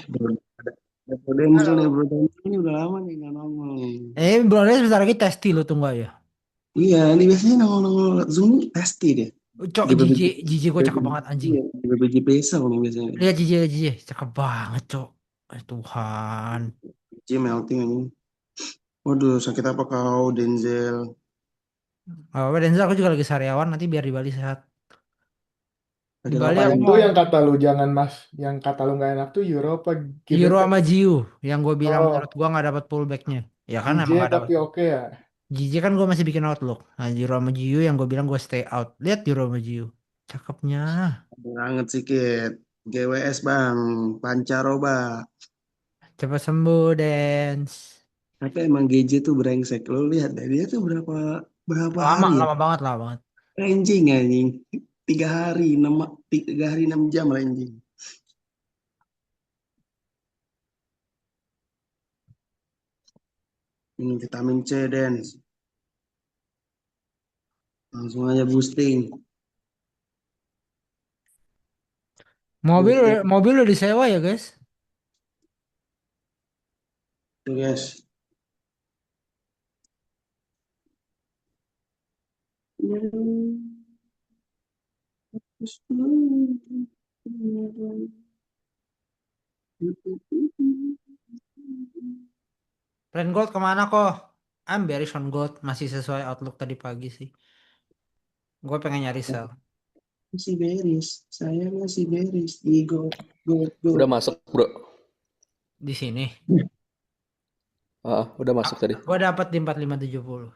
Bro, ada Bro Denzel nih, Halo. Bro Denzel ini udah lama nih nggak nongol. Bro Des bentar lagi testi lo tunggu aja. Iya, ini biasanya nongol-nongol Zoom testi deh. Cok, GBBG, Jiji gue cakep banget anjing. iya, GBBG Pesa kalau biasanya. Lihat Jiji, cakep banget cok. Tuhan. G melting ini. Waduh, sakit apa kau, Denzel? Gak apa Denzel, aku juga lagi sariawan nanti biar di Bali sehat. Di Sakit Bali apa, aku Den? Itu mau yang kata lu jangan mas, yang kata lu nggak enak tuh Euro apa Euro GBP? sama Jiu yang gue bilang menurut Oh, gue nggak dapat pullbacknya. Ya kan JJ emang gak dapat. tapi oke ya. Jiji kan gue masih bikin outlook. Nah, Euro sama Jiu yang gue bilang gue stay out. Lihat Euro sama Jiu. Cakepnya. Banget sikit. GWS bang, Pancaroba. Cepat sembuh, Dance. Tapi emang GJ tuh brengsek. Lo lihat deh, dia tuh berapa berapa Lama, hari ya? lama banget, lama banget. Ranging anjing. 3 hari, 3 hari 6 jam ranging. Minum vitamin C, Dens. Langsung aja boosting. Mobil Boosting. mobil udah disewa ya, guys? Tuh, guys. Plan Gold kemana kok? I'm bearish on gold. Masih sesuai outlook tadi pagi sih. Gue pengen nyari sell. Masih beres. Saya masih beres. Di go, go, go. Udah masuk, bro. Di sini. Udah masuk tadi. Gue dapat di 4570.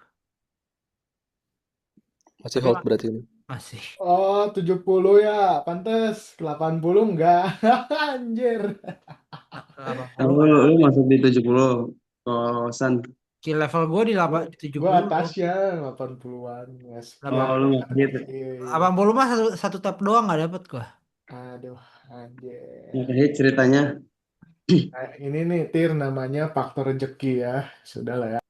Masih Tapi hold berarti ini. masih. Oh 70 ya, pantes 80 enggak. Anjir. 80 Kalau nggak lu dapet. masuk di 70 kosan. Kill level gue di Gua, 70. gua atasnya 80-an. Mas, Oh, biar lu biar masuk gitu. iya. 80 mah satu tap doang nggak dapet gue. Aduh, anjir. Oke, ceritanya. Nah, ini nih Tir namanya faktor rezeki ya. Sudahlah ya.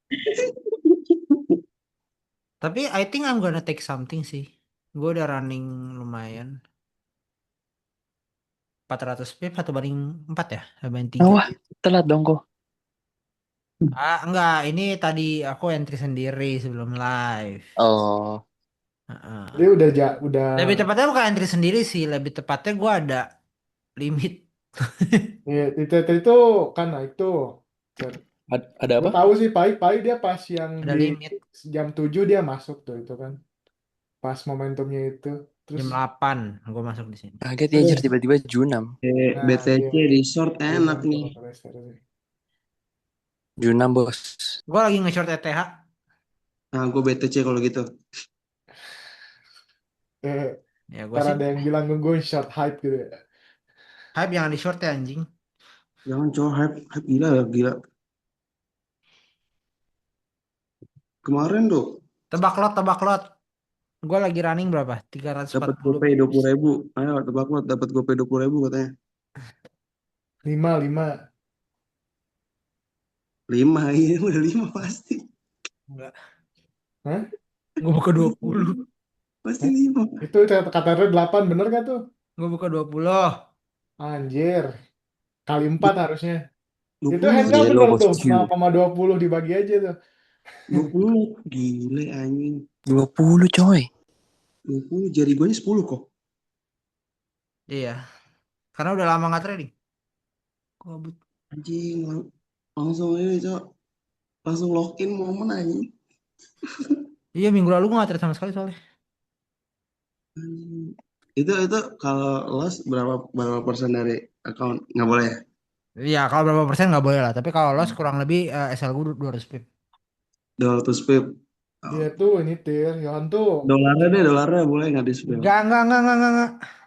Tapi I think I'm gonna take something sih. Gue udah running lumayan. 400 pip 1/4 ya? 1/3. Wah, telat dong kok. Enggak. Ini tadi aku entry sendiri sebelum live. Oh, Dia Heeh. udah Lebih tepatnya bukan entry sendiri sih. Lebih tepatnya gue ada limit. ya, itu kan naik tuh. Ada Gue apa? tahu sih Pai dia pas yang Ada di limit. jam 7 dia masuk tuh itu kan. Pas momentumnya itu. Terus Jam 8 gue masuk di sini. kaget ya anjir terus tiba-tiba Junam. nah dia BTC di short enak Junam tuh nih. faktor sih. Junam bos. Gue lagi nge-short ETH. Nah, gue BTC kalau gitu. Eh, Ya gue ntar sih ada yang bilang gue short hype gitu ya. hype jangan di-short ya anjing. Jangan cowok hype gila ya, gila. Kemarin tuh Tebak lot. Gue lagi running berapa? tiga ratus empat dapat puluh GoPay dua pips. puluh ribu. Ayo tebak lo dapat GoPay 20 ribu katanya. 5. 5 iya udah 5 pasti. Enggak. Hah? Gue buka dua Pasti puluh. pasti Eh? 5. Itu kata Red 8 bener gak tuh? Gue buka 20. Anjir. Kali 4 harusnya. Itu 20 handle Yellow bener tuh. bosku. 0,20 dibagi aja tuh. 20 gile anjing. 20 coy. 20 jari gue 10 kok. Iya. Karena udah lama nggak trading. Gabut. Anjing langsung ini cok. Langsung login momen anjing. Iya minggu lalu gue nggak trade sama sekali soalnya. Anjing. Itu kalau loss berapa berapa persen dari account nggak boleh ya? Iya kalau berapa persen nggak boleh lah. Tapi kalau loss kurang lebih SL gue 200 pip. 200 pip. Oh. Dia tuh ini Tir. Yohan tuh. Dolarnya deh, dolarnya boleh nggak di spill? Enggak.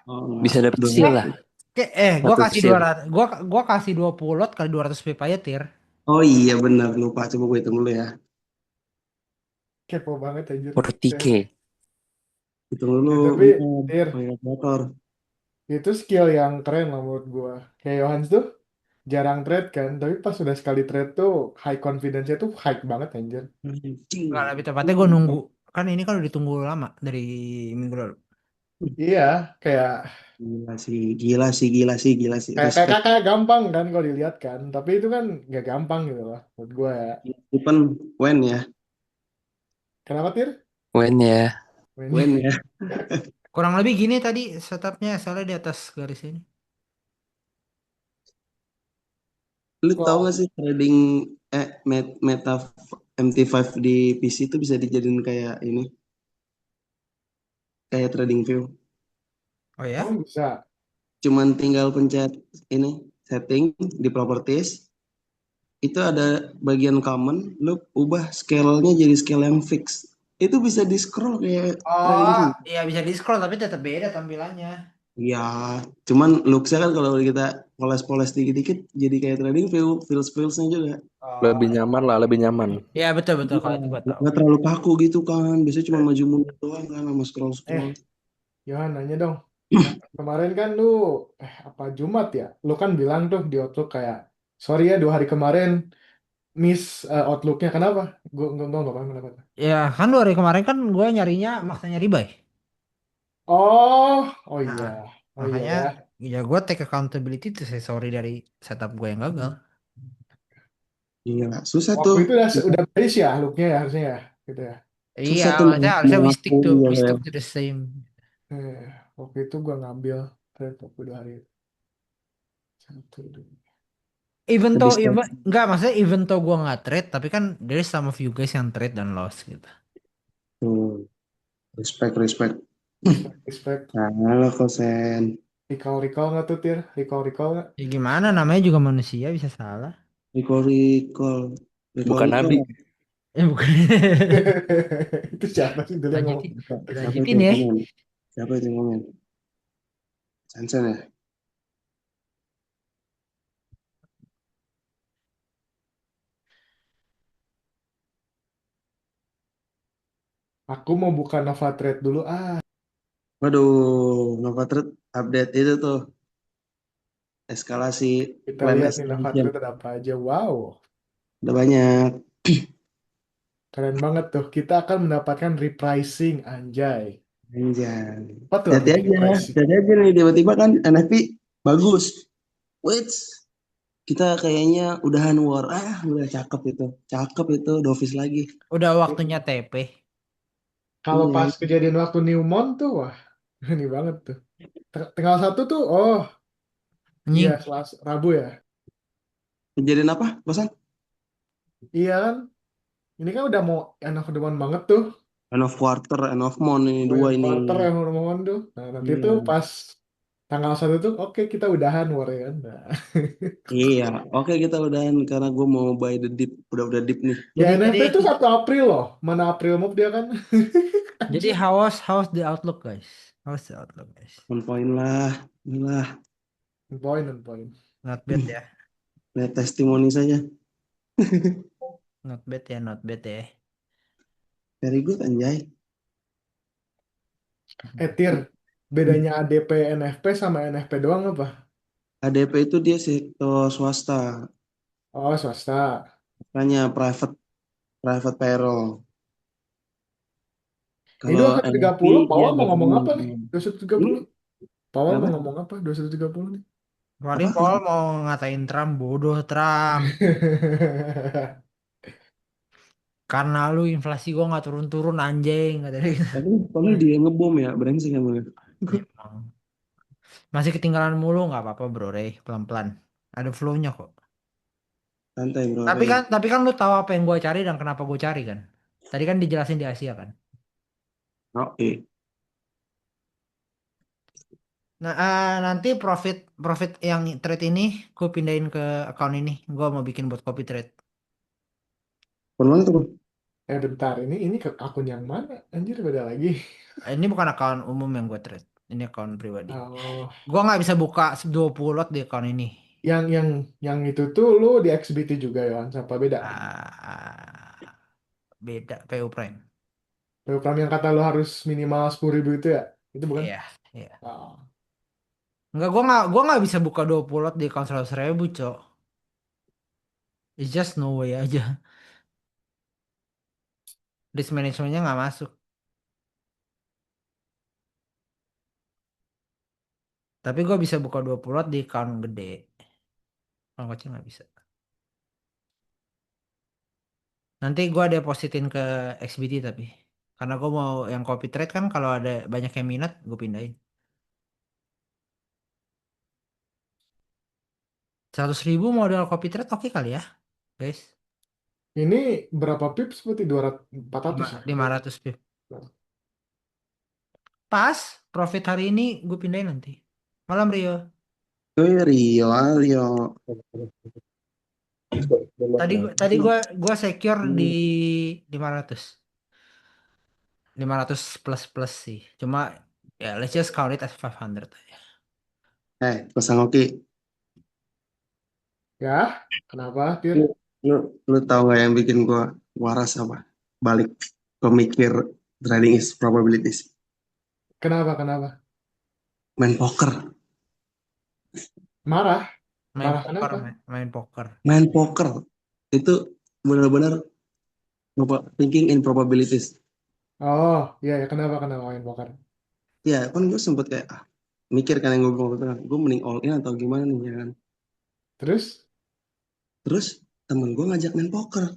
Oh, enggak. Bisa dapet seal Dolar. lah. Gue Satu kasih seal. 200. Gue kasih 20 lot kali 200 pip aja tir. Oh iya benar lupa coba gue hitung dulu ya. Kepo banget anjir. 40k. Hitung dulu Ya, tapi bentar Tir. pakai kalkulator. Itu skill yang keren lah menurut gua. Kayak Johans tuh jarang trade kan. Tapi pas sudah sekali trade tuh high confidence-nya tuh high banget anjir. Anjing. Enggak lebih tepatnya gue nunggu. Kan ini kan udah ditunggu lama dari minggu lalu. Iya, kayak Gila sih, gila sih, gila sih, gila sih. kayak kayak Respect. kayak gampang kan kalau dilihat kan, tapi itu kan nggak gampang gitu loh menurut gue ya. Even when ya, Kenapa Tir? Wen ya. Ini when ya. Kurang lebih gini tadi setupnya soalnya di atas garis ini. Lu tau kok gak sih trading meta MT5 di PC itu bisa dijadiin kayak ini, kayak trading view. Oh ya? oh bisa. Cuman tinggal pencet ini setting di properties, itu ada bagian common, lu ubah scale-nya jadi scale yang fix. Itu bisa di scroll kayak trading Oh, view. ya bisa di scroll tapi tetap beda tampilannya. Ya, cuman looks-nya kan kalau kita poles-poles dikit-dikit jadi kayak trading view, feels-feelsnya juga. Lebih Oh, nyaman lah, lebih nyaman. ya betul betul Iya, kalau itu gua tahu. nggak terlalu kaku gitu kan. Biasanya cuma maju mundur doang kan sama scroll-scroll. Yohan nanya dong. Kemarin kan lu apa Jumat ya? Lu kan bilang tuh di Outlook kayak sorry ya 2 hari kemarin miss Outlooknya kenapa? Gue nggak paham kenapa. Ya kan 2 hari kemarin kan gue nyarinya maksanya rebuy. Oh iya, Nah, oh iya makanya ya. ya gue take accountability to say sorry dari setup gue yang gagal. Iya, susah Waktu tuh. itu udah beres ya looknya ya harusnya ya, gitu ya. Iya, Susah tuh maksudnya harusnya mengaku ya we stick kayak. to the same. Eh, Waktu itu gua ngambil trade waktu 2 hari itu. Satu, dua. Even Habis though itu. enggak maksudnya even though gue nggak trade tapi kan there is some of you guys yang trade dan loss gitu. Tuh, respect, respect. Respect, respect. Nah, halo Kosen. Recall nggak tuh Tir? Recall nggak? Ya gimana namanya juga manusia bisa salah. Recall, recall. Recall, Bukan recall. nabi. Bukan. Itu siapa sih dulu yang ngomong? Lanjutin, Siapa itu dilanjutin yang ya. komen? Siapa itu yang komen? Sansan ya? Aku mau buka Nova Trade dulu. Waduh, Nova Trade update itu tuh. Eskalasi Kita plan lihat nih Nova extension. Trade ada apa aja. Wow, Udah banyak. keren banget tuh. Kita akan mendapatkan repricing, anjay. Anjay. Apa tuh Hati artinya aja, repricing? hati aja nih tiba-tiba kan NFT bagus. Wait, kita kayaknya udahan war. Ah, udah cakep itu. Cakep itu Dovis lagi. Udah waktunya TP. Kalau Iya, pas kejadian waktu Newmont tuh, wah, ini banget tuh. Tanggal 1 tuh, oh iya, Anjing. Selasa, Rabu ya. kejadian apa, Kosan? Iya kan, ini kan udah mau end of the month banget tuh. End of quarter, end of month ini Oh, dua yang ini. quarter yang udah mau tuh. Nah, nanti tuh Iya. pas tanggal 1 tuh, oke kita udahan war ya kan. Nah. Iya, oke kita udahan karena gue mau buy the dip, udah dip nih. Ya Jadi NFT tuh 1 April loh. Mana April Move dia kan? jadi Anjir. how's the outlook guys? How's the outlook guys? On point lah, inilah. On point. Not bad ya. Lihat testimoni saja. Not bad ya, not bad ya. Very good anjay. Tir, bedanya ADP NFP sama NFP doang apa? ADP itu dia sektor swasta, Oh, swasta. makanya private private payroll. Ini Kalau 2130, NFT dia Pawal mau ngomong government. apa nih? 2130. Hmm, Pawal mau kenapa? ngomong apa? 2130 nih. Kemarin Apa? Paul mau ngatain Trump bodoh Trump. Karena lu inflasi gua nggak turun-turun anjing katanya gitu. Tapi dia ngebom ya, brengsek emang. Emang. Masih ketinggalan mulu nggak apa-apa bro Rey, pelan-pelan. Ada flow-nya kok. Santai bro, Tapi Rey. kan tapi kan lu tahu apa yang gua cari dan kenapa gua cari kan. Tadi kan dijelasin di Asia kan. Oke. Nah, nanti profit profit yang trade ini gue pindahin ke account ini. Gua mau bikin buat copy trade. Mana tuh, Bang? Bentar, ini ke akun yang mana? Anjir, beda lagi. Ini bukan account umum yang gue trade. Ini account pribadi. Oh, Gua nggak bisa buka 20 lot di account ini. yang yang yang itu tuh lu di XBT juga ya, sampai beda. Ah, beda PU Prime. Program yang kata lu harus minimal 10.000 itu ya? Itu bukan? Iya, iya. Oh. Enggak, gua nggak bisa buka 20 lot di account 100.000, cok. It's just no way aja. Risk managementnya nggak masuk. Tapi gue bisa buka 20 lot di account gede. Kalau kecil nggak bisa. Nanti gue depositin ke XBT tapi. Karena gue mau yang copy trade kan kalau ada banyak yang minat gue pindahin. 100.000 modal copy trade oke kali ya guys. Ini berapa pips berarti 200, 400 ya? 500 pip. Pas profit hari ini gue pindahin nanti. Malam Rio. Rio, Rio. Tadi gua secure di 500. 500 plus plus sih. Cuma ya let's just count it as 500 aja. Pesan Oki, Ya, kenapa, Tir? lu, lu, lu tahu nggak yang bikin gua waras apa? Balik pemikir trading is probabilities. Kenapa, kenapa? Main poker, Marah? Main Marah poker, kenapa? main poker. main poker itu benar-benar thinking in probabilities. Oh, iya, ya, kenapa, kenapa main poker? Ya kan gue sempet kayak mikir kan yang gue bilang, gue mending all in atau gimana nih ya kan. Terus? Terus temen gue ngajak main poker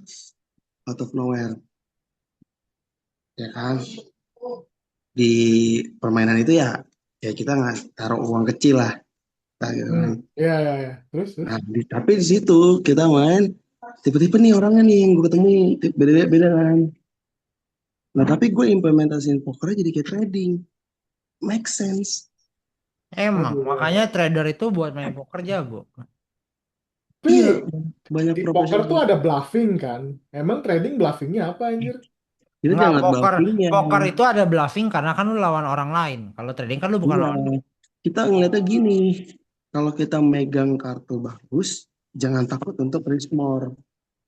out of nowhere, ya kan. Di permainan itu ya kita nggak taruh uang kecil lah, nah, gitu kan. Iya, iya, iya. Terus, terus? Nah, tapi di situ kita main, tipe-tipe nih orangnya nih yang gue ketemu beda-beda kan. Nah tapi gue implementasiin pokernya jadi kayak trading, make sense. Emang Oh, makanya iya. trader itu buat main poker jago. Tapi Iya, banyak di poker profesional. tuh ada bluffing kan? Emang trading bluffingnya apa anjir? Kita Enggak, jangan lihat poker bluffingnya. poker itu ada bluffing karena kan lu lawan orang lain. Kalau trading kan lu bukan Iya, lawan. kita ngeliatnya gini, kalau kita megang kartu bagus, jangan takut untuk risk more.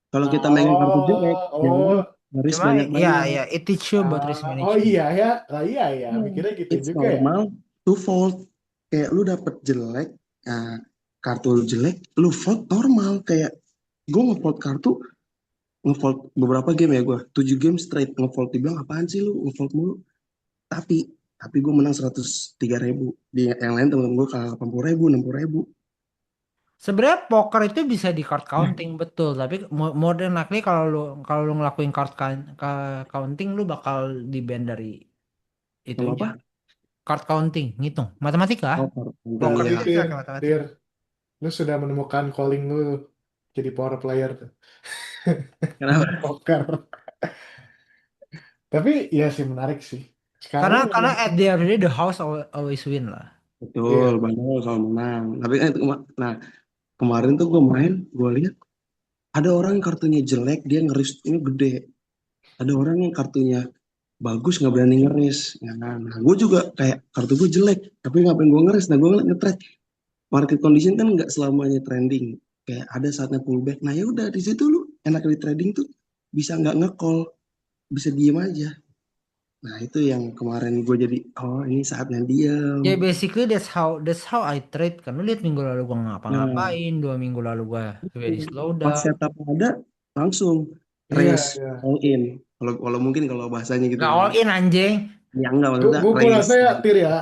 Kalau kita megang kartu jelek, Oh, jangan oh, risk Cuma ya banyak-banyak. ya it teach you about risk oh management. iya ya, lah iya ya, Hmm. mikirnya gitu It's juga ya. normal to fold. Kayak lu dapet jelek, nah, kartu lu jelek, lu fold normal. Kayak gue ngefold kartu, ngefold beberapa game ya gue, 7 game straight ngefold. Dibilang apaan sih lu ngefold mulu? Tapi, tapi gue menang 103.000. Di yang lain temen gue kalah 80.000, 60.000. Sebenarnya poker itu bisa di card counting betul, tapi more than likely kalau lu ngelakuin counting lu bakal di ban dari Kalau itunya. apa? Card counting, ngitung, matematika. Untung Poker Berarti itu ya. bisa Tir, pakai matematika. Tir, lu sudah menemukan calling lu jadi power player tuh. Kenapa? Poker. Tapi ya sih menarik sih. Sekarang Karena memang at the end of the day, the house always win lah. Betul, iya. bandel kalau menang. Tapi kan nah kemarin tuh gue main, gue lihat ada orang yang kartunya jelek, dia ngerisnya gede. Ada orang yang kartunya bagus nggak berani ngeris. Ya kan? Nah, gue juga kayak kartu gue jelek, tapi ngapain gue ngeris? Nah, gue ngeliat nge-trade. Market condition kan nggak selamanya trending. Kayak ada saatnya pullback. Nah, ya udah di situ lu enak di trading tuh bisa nggak nge-call, bisa diem aja. Nah, itu yang kemarin gue jadi, oh ini saatnya diam. Ya basically that's how I trade kan. Lu lihat minggu lalu gua Nah, ngapa-ngapain, 2 minggu lalu gua very slow pas down. setup ada langsung Iya, raise iya. all in. Kalau mungkin kalau bahasanya gitu Gak kan. all in anjing. Ya enggak Gue maksudnya gue raise. rasa ya Tir ya.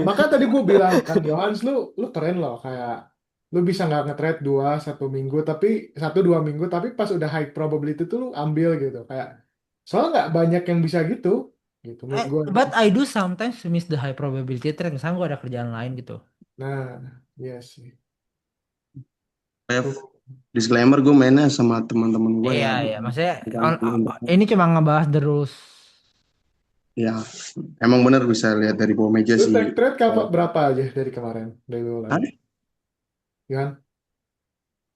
Maka tadi gue bilang kan Johannes lu keren loh kayak lu bisa nggak nge-trade 1 minggu tapi 1 2 minggu tapi pas udah high probability tuh lu ambil gitu kayak soalnya nggak banyak yang bisa gitu menurut gue. But I do sometimes miss the high probability trade. Misalnya gue ada kerjaan lain gitu. Nah, iya sih. Tuh. Disclaimer gue mainnya sama teman-teman gue Iya, ya. iya. Maksudnya Bukan untuk ini cuma ngebahas the rules. ya emang bener bisa lihat dari bawah meja Lu sih. trade berapa aja dari kemarin dari mulai? Hah? Johan,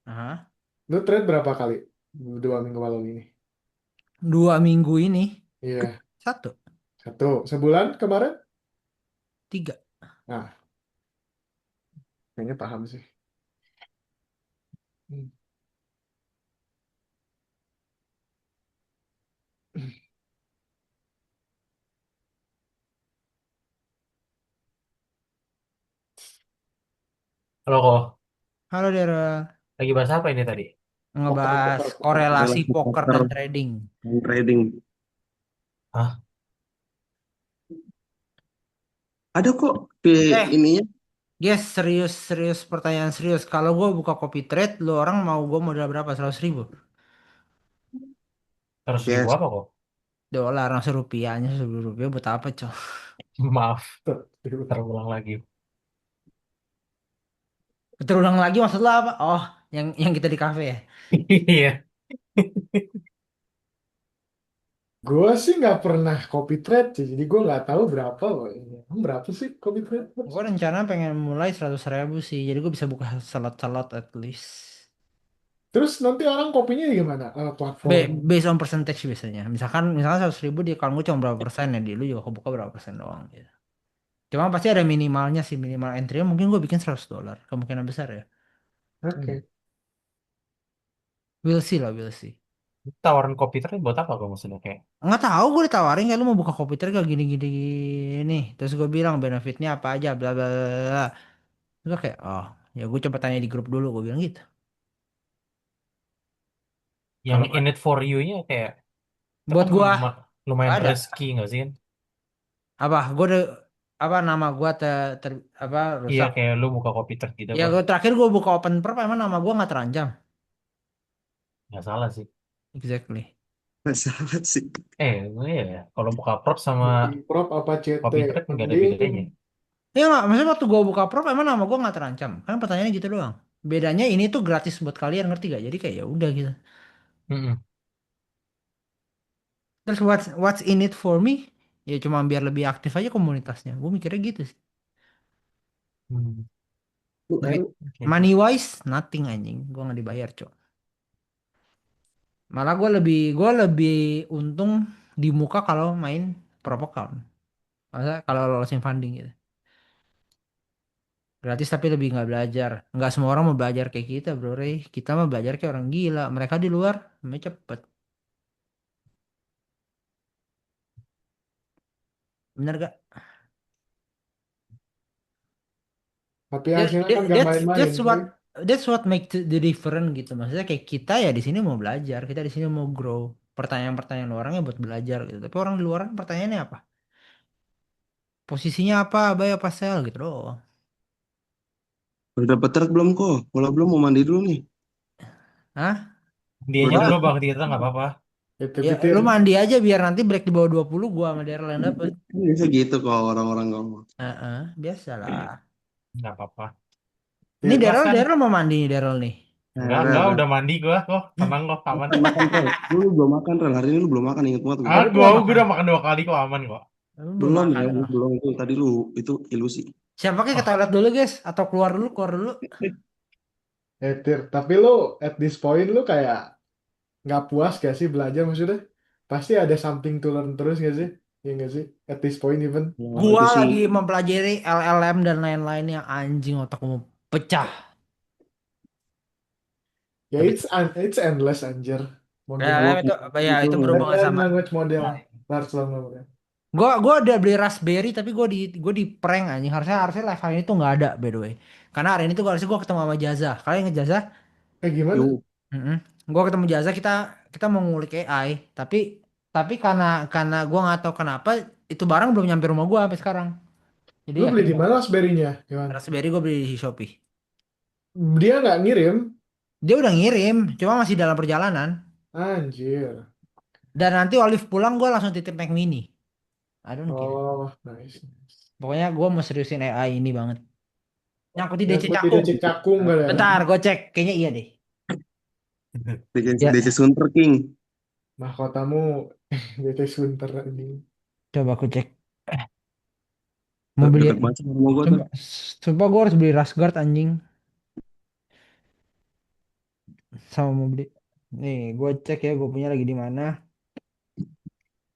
Aha. lu trade berapa kali 2 minggu malam ini? 2 minggu ini Iya, satu, 1 sebulan kemarin? 3. Nah, kayaknya paham sih. Hmm. Halo kok, Halo Dera, lagi bahas apa ini tadi? ngebahas korelasi Relasi poker poker dan trading. dan trading. Hah? Ada kok di Eh, ininya. Guys, serius, serius, pertanyaan serius. Kalau gue buka copy trade, lu orang mau gue modal berapa? 100.000 Terus ribu Yes. apa kok? dolar, langsung rupiahnya 1.000 rupiah buat apa, cow? Maaf, Tuh, terulang lagi. Terulang lagi maksud lo apa? Oh, yang kita di kafe ya? Iya. gue sih nggak pernah copy trade sih, jadi gue nggak tahu berapa loh ini. Berapa sih copy trade? Gue rencana pengen mulai 100.000 sih, jadi gue bisa buka salot-salot at least. Terus nanti orang kopinya di gimana? Platform. Based on percentage biasanya. Misalkan 100.000 di account gue cuma berapa persen ya, di lu juga kebuka berapa persen doang gitu. Cuma pasti ada minimalnya sih, minimal entry mungkin gue bikin $100, kemungkinan besar ya. Oke. We'll see lah, we'll see. Tawaran kopi trade buat apa kok maksudnya kayak? Nggak tahu, gue ditawarin kayak lu mau buka komputer gak gini-gini nih. Terus gue bilang benefitnya apa aja, bla bla bla bla. Terus gue kayak, oh ya gue coba tanya di grup dulu, gue bilang gitu. Yang Kalau in it for you-nya kayak itu buat kan gue lumayan ada risky nggak sih kan? apa, gue udah apa nama gue apa Iya rusak. kayak lu buka kopi trade gitu Ya apa? gue terakhir gue buka open perp emang nama gue nggak terancam. Nggak salah sih. Exactly. Sahabat sih. Iya ya. Kalau buka prop sama Prop apa CT? kopi trade nggak ada Mending bedanya. Ya nggak, maksudnya waktu gue buka perp emang nama gue nggak terancam. Kan pertanyaannya gitu doang. Bedanya ini tuh gratis buat kalian, ngerti gak? Jadi kayak ya udah gitu. Mm-mm. Terus what's in it for me? Ya cuma biar lebih aktif aja komunitasnya. Gue mikirnya gitu sih. Hmm. Duit Oke. money wise nothing anjing. Gue nggak dibayar, cok. Malah gue lebih untung di muka kalau main prop account. Masa kalau lolosin funding gitu. Gratis tapi lebih nggak belajar. Nggak semua orang mau belajar kayak kita, bro. Rey. Kita mah belajar kayak orang gila. Mereka di luar, mereka cepet. Bener gak? tapi That- hasilnya kan that- gak That's main-main, that's coy. what that's what make the difference gitu. Maksudnya kayak kita ya di sini mau belajar, kita di sini mau grow. Pertanyaan-pertanyaan orangnya buat belajar gitu. Tapi orang di luar kan pertanyaannya apa? Posisinya apa, buy apa sell gitu doang. Udah dapet truk belum kok? Kalau belum mau mandi dulu nih. Hah? Dia aja Udah belum dapet. bang kita nggak apa-apa. Ya Tapi Tir, lu mandi aja biar nanti break di bawah 20 gua sama Daryl yang dapet. Bisa gitu kok orang-orang ngomong. Heeh, biasalah. Nggak apa-apa. Ini Tir, Daryl Bahkan Daryl mau mandi nih Daryl nih. Nah, enggak Rel. udah mandi gua kok Hah? tenang kok aman. Makan, makan, Rel. Lu belum makan, Rel. Hari ini lu belum makan, inget banget gue. Oh, lu belum Gua makan. udah makan 2 kali kok aman kok. Lu belum Belum makan ya, Daryl. belum. Itu tadi lu, itu ilusi. Siapa kayak ke Oh, toilet dulu guys atau keluar dulu, keluar dulu. Tir, tapi lu at this point lu kayak nggak puas gak sih belajar maksudnya? Pasti ada something to learn terus gak sih? Ya gak sih? At this point even. Ya, Gua itu sih. lagi mempelajari LLM dan lain-lain yang anjing otak mau pecah. Ya Tapi it's endless anjir. Model. LLM itu ya Itu, itu Rel. berhubungan Learn sama. language model. Large language model. Gua udah beli Raspberry tapi gua di prank anjing. Harusnya harusnya live hari ini tuh nggak ada by the way. Karena hari ini tuh harusnya gua ketemu sama Jaza. Kalian inget Jaza? Kayak gimana? Yuk. Mm-mm. Gua ketemu Jaza, kita mau ngulik AI tapi karena gua nggak tahu kenapa itu barang belum nyampe rumah gua sampai sekarang. Jadi Lu beli di akhirnya mana Raspberry-nya, Iwan? Raspberry gua beli di Shopee. Dia nggak ngirim. Dia udah ngirim, cuma masih dalam perjalanan. Anjir. Dan nanti Olive pulang gua langsung titip Mac Mini. I don't care. Oh, nice. Pokoknya gua mau seriusin AI ini banget. Nyangkutin DC Yang gue cakung. tidak cekakung gak ya? Bentar, gua cek. Kayaknya iya deh. DC, Ya, DC Sunter King. Mahkotamu BT Sunter ini. coba aku cek. Mau beli. Deket banget sama rumah gue tuh. Sumpah, sumpah gue harus beli Rash Guard anjing. Sama mau beli. Nih, gue cek ya, gue punya lagi di mana.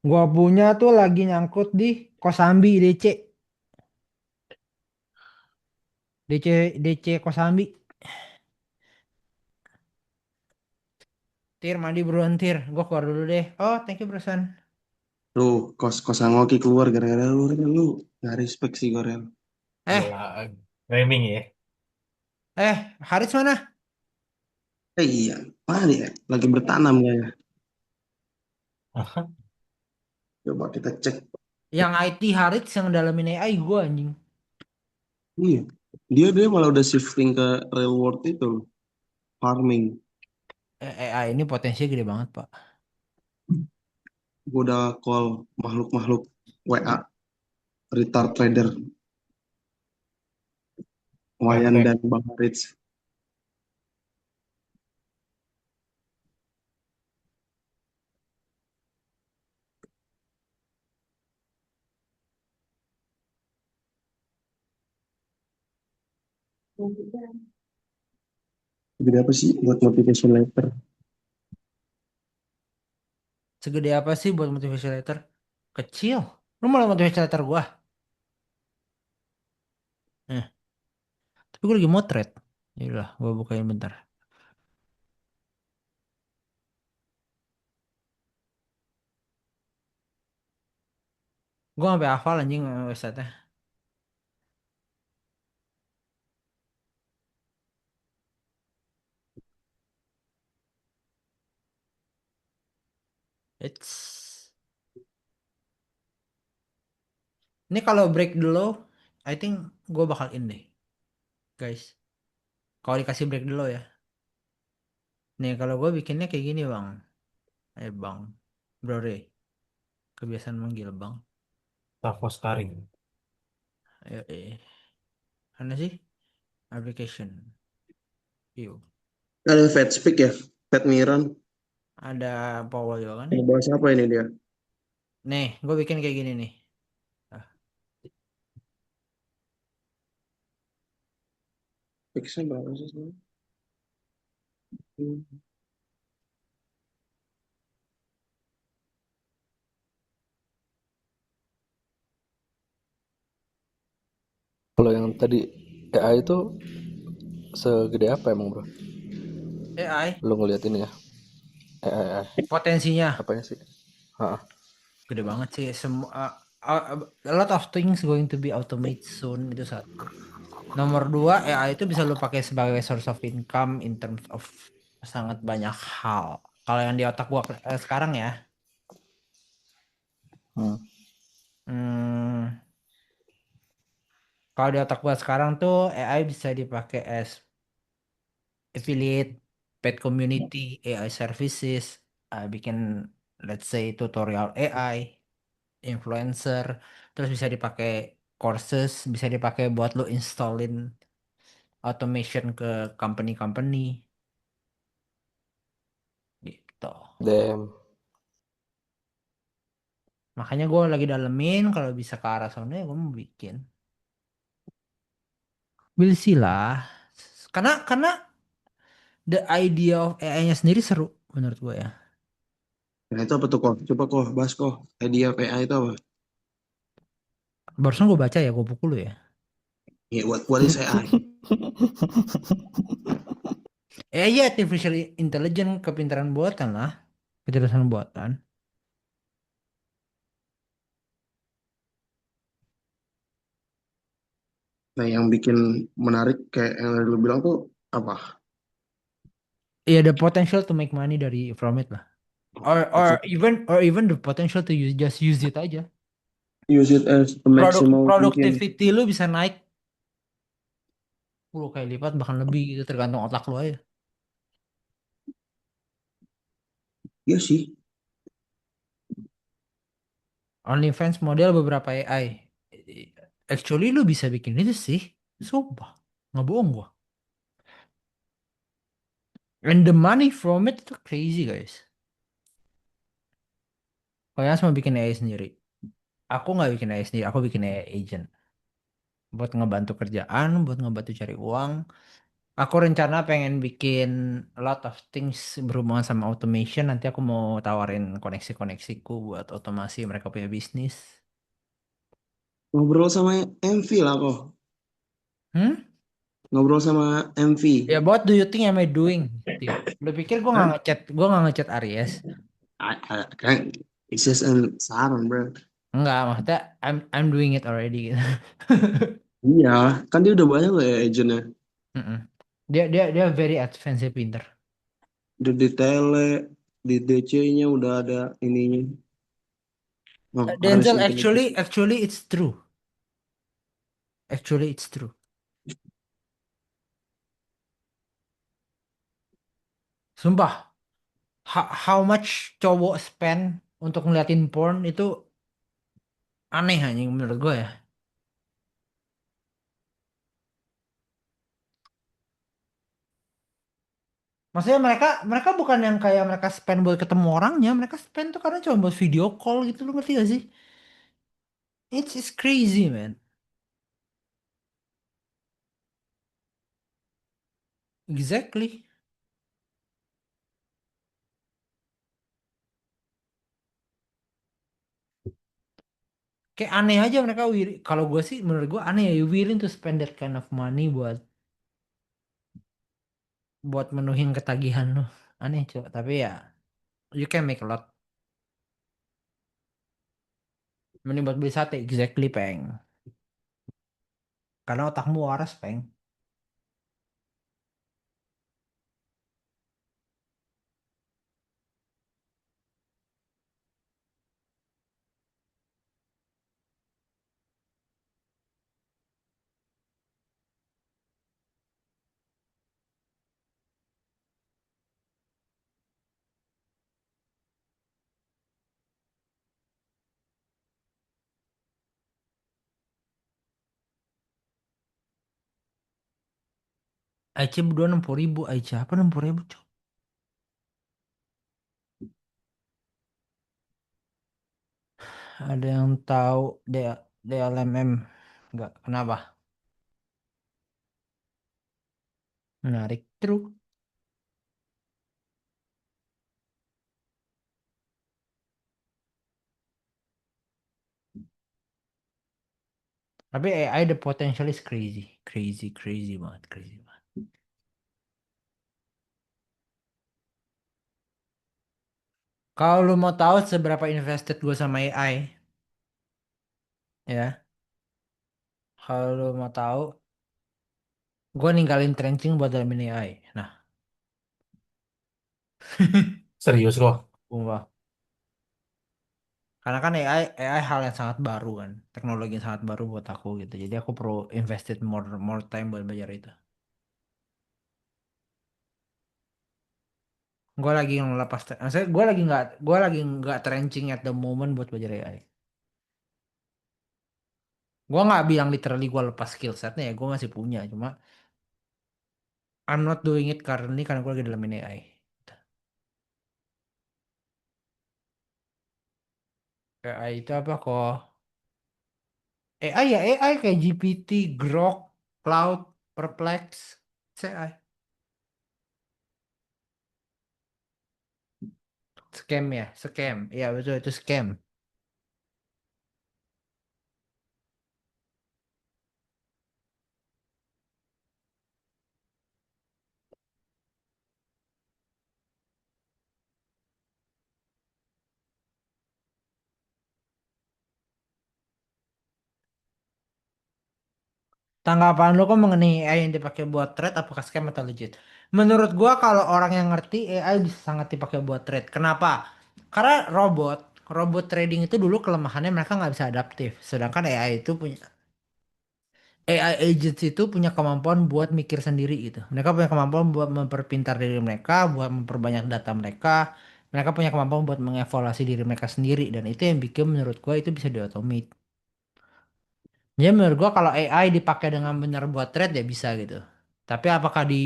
Gue punya tuh lagi nyangkut di Kosambi DC. DC Kosambi. Tir, mandi buruan Tir. Gue keluar dulu deh. Oh, thank you Brosan. Lu, kosan ngoki keluar gara-gara lu, Rel. Lu nggak respect sih gue, Rel. Eh, gila. Framing ya. Haris mana? Iya, mana dia? Lagi bertanam kayaknya. Coba kita cek. Yang IT Harits yang dalamin AI gue anjing. Iya. Dia malah udah shifting ke real world itu, farming. AI ini potensinya gede banget, Pak. Gua udah call makhluk-makhluk WA, retard trader, Wayan Hashtag dan Bang Rich. Jadi apa sih buat motivation letter? Segede apa sih buat motivation letter? Kecil. Lu malah motivation letter gua. Eh, tapi gue lagi motret. Yaudah, gua bukain bentar. Gua sampai hafal anjing website-nya. It's Ini kalau break dulu, I think gue bakal in deh, guys. Kalau dikasih break dulu ya. Nih kalau gue bikinnya kayak gini bang. Bang, bro Re, kebiasaan manggil bang. Tafos Taring. Mana sih? Application. View. Ada Fed Speak ya, Fed Miran. Ada Powell juga kan? Mau bahas apa ini dia? Nih, gue bikin kayak gini nih. Ah, Fixnya berapa sih sebenarnya? Kalau yang tadi AI itu segede apa emang bro? AI, Lo ngeliat ini ya? AI potensinya apanya sih? Hah, gede banget sih. Semua a lot of things going to be automate soon itu satu. Nomor dua, AI itu bisa lo pakai sebagai source of income in terms of sangat banyak hal. Kalau yang di otak gua sekarang ya, hmm. hmm, kalau di otak gua sekarang tuh AI bisa dipakai as affiliate, paid community, AI services, bikin let's say tutorial AI, influencer, terus bisa dipakai courses, bisa dipakai buat lo installin automation ke company-company gitu. Damn. Makanya gue lagi dalemin kalau bisa ke arah sana ya gue mau bikin. We'll see lah. Karena the idea of AI-nya sendiri seru menurut gue ya. Nah itu apa tuh kok? Coba kok bahas kok. Idea PA itu apa? Barusan gue baca ya gue buku lu ya. Ya, what is AI? AI ya artificial intelligence kepintaran buatan lah. Kecerdasan buatan. Nah yang bikin menarik kayak yang lu bilang tuh apa? Iya the potential to make money dari from it lah. Or even the potential to just use it aja. Use it as a maximum mungkin. Productivity lu bisa naik 10 kali lipat bahkan lebih gitu tergantung otak lu aja. Iya sih. OnlyFans model beberapa AI. Actually lu bisa bikin itu sih. Sumpah. Nggak bohong gua. And the money from it itu crazy guys. Kalian semua bikin AI sendiri. Aku nggak bikin AI sendiri. Aku bikin AI agent. Buat ngebantu kerjaan, buat ngebantu cari uang. Aku rencana pengen bikin a lot of things berhubungan sama automation. Nanti aku mau tawarin koneksi-koneksiku buat otomasi mereka punya bisnis. Ngobrol sama MV lah kok. Hmm? Ngobrol sama MV. Ya, what do you think am I doing, Tio? Lu pikir Hah? gue nggak ngechat Aries? Kan it's just an saran bro. Enggak, maksudnya I'm doing it already gitu. Iya, kan dia udah banyak loh ya agentnya. Mm-mm. Dia very advanced pinter. Di tele, di DC-nya udah ada ininya. Oh, harus Denzel, intelijen. actually it's true. Actually it's true. Sumpah, how much cowok spend untuk ngeliatin porn itu aneh anjing menurut gue ya. Maksudnya mereka mereka bukan yang kayak mereka spend buat ketemu orangnya, mereka spend tuh karena cuma buat video call gitu, lu ngerti gak sih? It's crazy, man. Exactly. Kayak aneh aja mereka kalau gue sih menurut gue aneh ya, you willing to spend that kind of money buat menuhin ketagihan lu. Aneh coba, tapi ya you can make a lot. Mending buat beli sate, exactly peng. Karena otakmu waras peng. Aici berdua 60.000, Aici apa 60.000 cok? Ada yang tahu DLMM? Enggak, kenapa? Menarik, true. Tapi AI the potential is crazy, crazy, crazy banget, crazy banget. Kalau lu mau tahu seberapa invested gue sama AI, ya, kalau lu mau tahu, gue ninggalin trenching buat dalamin AI. Nah, Serius kok. sumpah. Karena kan AI hal yang sangat baru kan, teknologi yang sangat baru buat aku gitu. Jadi aku perlu invested more more time buat belajar itu. Gue lagi ngelepas, maksudnya gue lagi nggak trenching at the moment buat belajar AI. Gue nggak bilang literally gue lepas skill setnya ya, gue masih punya, cuma I'm not doing it currently karena gue lagi dalam AI. AI itu apa kok? AI ya AI kayak GPT, Grok, Cloud, Perplex, AI. Scam ya, scam. Iya betul itu scam. Tanggapan lo kok mengenai AI yang dipakai buat trade apakah scam atau legit? Menurut gua kalau orang yang ngerti AI bisa sangat dipakai buat trade. Kenapa? Karena robot trading itu dulu kelemahannya mereka nggak bisa adaptif. Sedangkan AI agents itu punya kemampuan buat mikir sendiri gitu. Mereka punya kemampuan buat memperpintar diri mereka, buat memperbanyak data mereka. Mereka punya kemampuan buat mengevaluasi diri mereka sendiri dan itu yang bikin menurut gua itu bisa diotomate. Jadi menurut gua kalau AI dipakai dengan benar buat trade ya bisa gitu. Tapi apakah di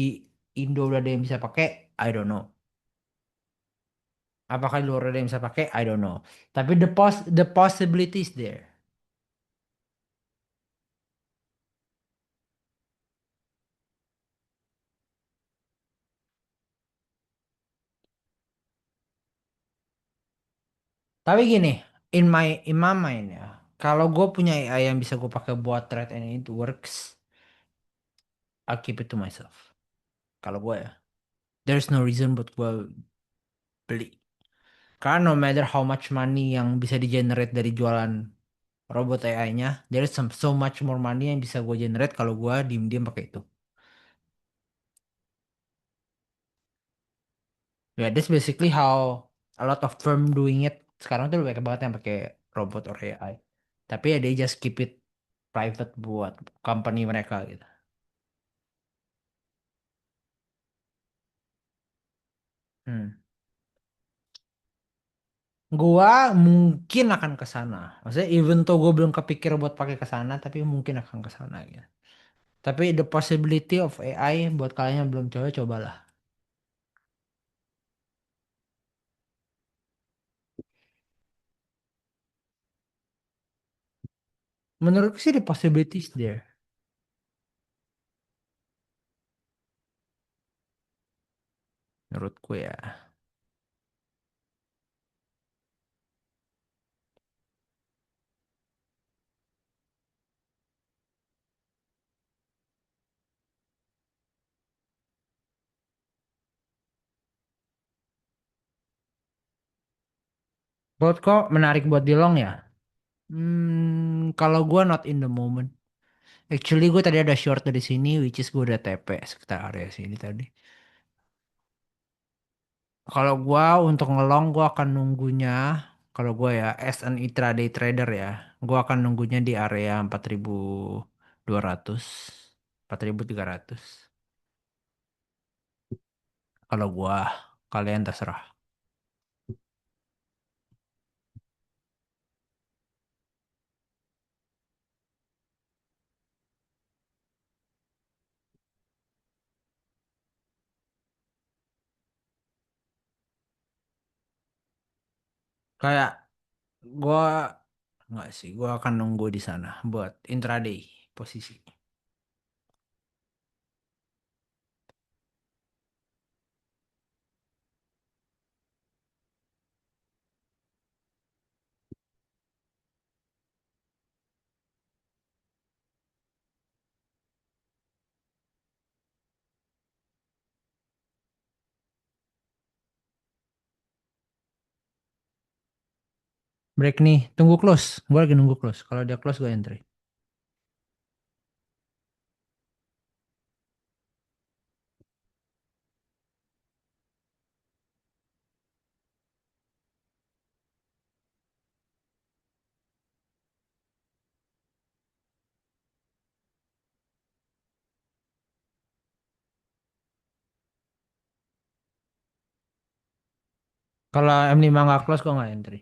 Indo udah ada yang bisa pakai? I don't know. Apakah di luar ada yang bisa pakai? I don't know. Tapi the possibilities there. Tapi gini, in my mind ya, kalau gue punya AI yang bisa gue pakai buat trade and it works, I'll keep it to myself. Kalau gue ya, there's no reason buat gue beli. Karena no matter how much money yang bisa di generate dari jualan robot AI-nya, there's so much more money yang bisa gue generate kalau gue diem-diem pakai itu. Ya, that's basically how a lot of firm doing it. Sekarang tuh banyak banget yang pakai robot or AI. Tapi ya they just keep it private buat company mereka gitu. Hmm. Gua mungkin akan ke sana. Maksudnya even though gue belum kepikir buat pakai ke sana, tapi mungkin akan ke sana gitu. Tapi the possibility of AI buat kalian yang belum coba, cobalah. Menurutku sih the possibilities there. Menurutku ya. Buat kok menarik buat di long ya? Kalau gua not in the moment. Actually gue tadi ada short dari sini, which is gue udah TP sekitar area sini tadi. Kalau gua untuk ngelong gua akan nunggunya, kalau gua ya as an intraday trader ya, gua akan nunggunya di area 4.200, 4.300. Kalau gua, kalian terserah. Kayak gua nggak sih, gua akan nunggu di sana buat intraday posisi. Break nih, tunggu close. Gua lagi nunggu close. Kalau dia close gua entry. Kalau M5 nggak close gua nggak entry.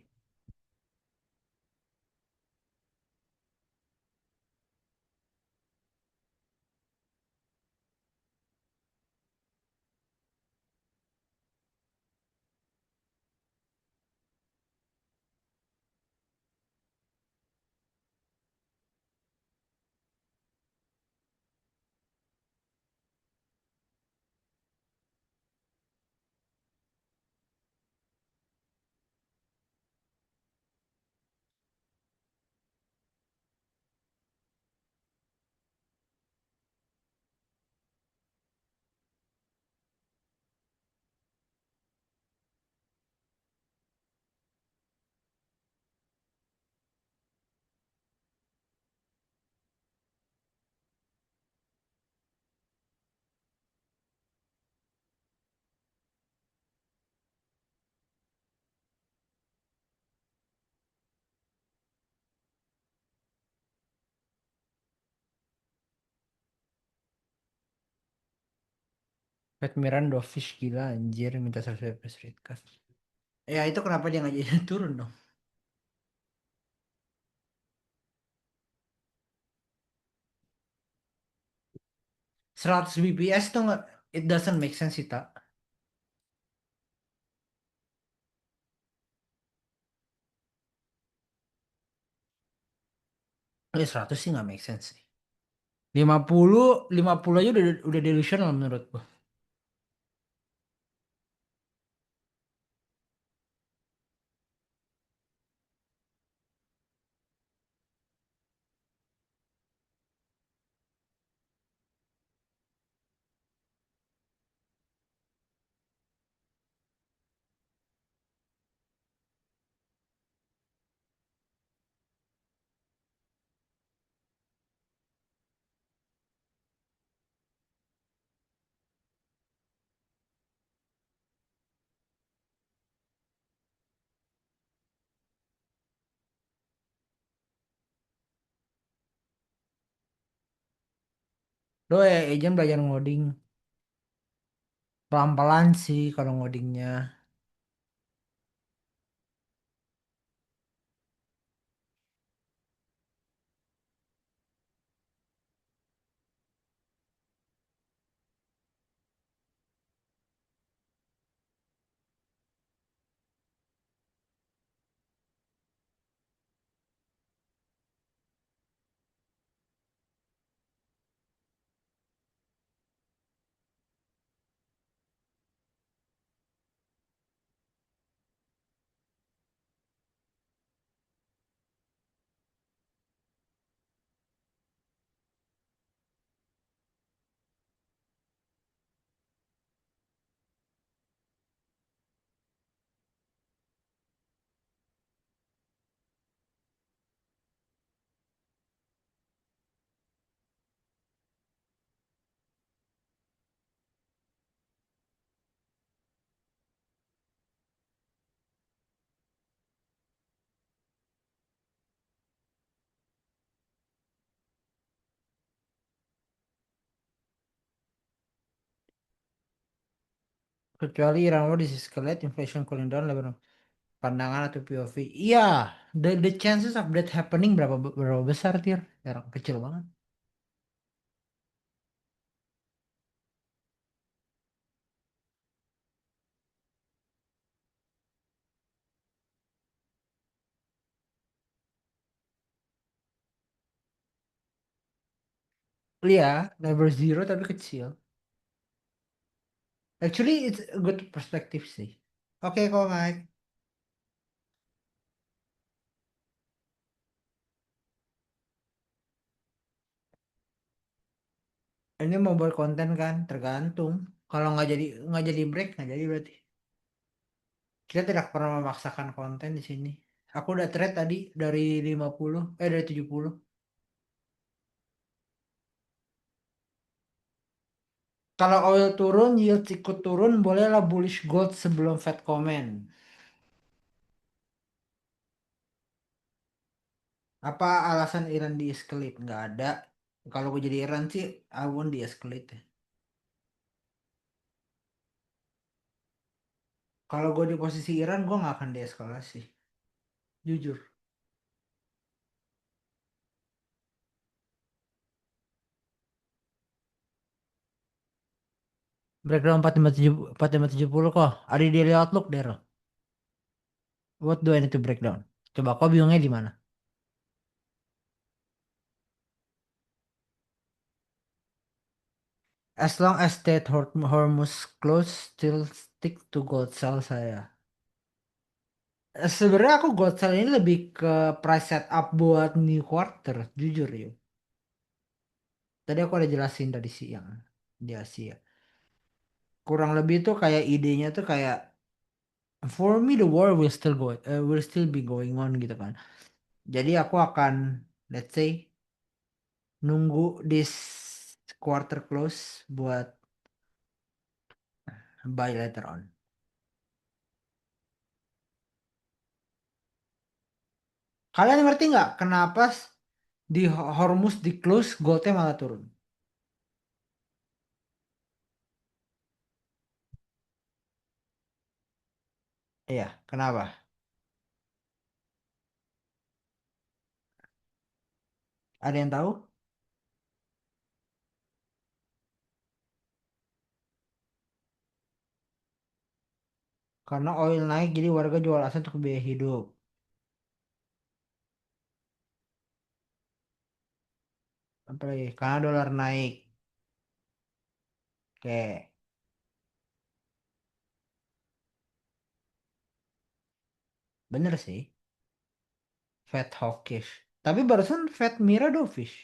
Pat Miran Dovish gila anjir minta 100 FPS rate cut. Ya itu kenapa dia nggak jadi turun dong? 100 bps tuh nggak, it doesn't make sense sih tak. Ya 100 sih nggak make sense sih. 50, 50 aja udah delusional menurut gua. Lo agent belajar ngoding. Pelan-pelan sih kalau ngodingnya. Kecuali Iran War this escalate, inflation cooling down, Lebanon. Pandangan atau POV. Iya, the chances of that happening berapa besar, Tir? Ya, kecil banget. Iya, level zero tapi kecil. Actually, it's a good perspective sih. Oke, kok Mike. Ini mau buat konten kan, tergantung. Kalau nggak jadi break, nggak jadi berarti. Kita tidak pernah memaksakan konten di sini. Aku udah trade tadi dari 50, dari 70. Kalau oil turun, yield ikut turun, bolehlah bullish gold sebelum Fed comment. Apa alasan Iran di-escalate? Nggak ada. Kalau gue jadi Iran sih, I won't di-escalate. Kalau gue di posisi Iran, gue nggak akan deeskalasi. Jujur. Breakdown 4570 kok. Ada di daily outlook, Daryl. What do I need to break down? Coba kau bingungnya di mana? As long as that Hormuz close, still stick to gold sell saya. Sebenarnya aku gold sell ini lebih ke price setup buat new quarter, jujur ya. Tadi aku ada jelasin dari siang di Asia. Kurang lebih tuh kayak idenya tuh kayak for me the war will still be going on gitu kan. Jadi aku akan let's say nunggu this quarter close buat buy later on. Kalian ngerti nggak kenapa di Hormuz di close goldnya malah turun? Iya, kenapa? Ada yang tahu? Karena oil naik jadi warga jual aset untuk biaya hidup. Apalagi karena dolar naik. Oke, bener sih. Fed hawkish. Tapi barusan Fed Mira dovish.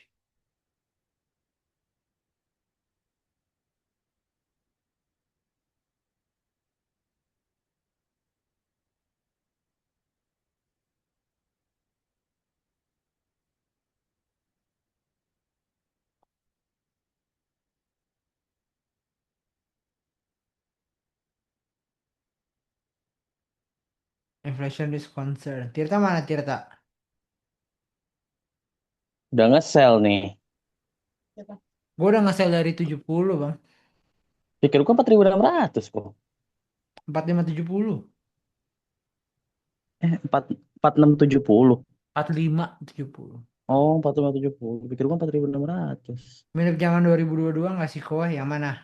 Inflation is concern. Tirta mana Tirta? Udah nge-sell nih. Gue udah nge-sell dari 70 bang. Pikir gua 4.600 kok. 4570. 4670. 4570. Oh, 4570. Pikir gua 4.600. Mirip zaman 2022 nggak sih kok? Yang mana?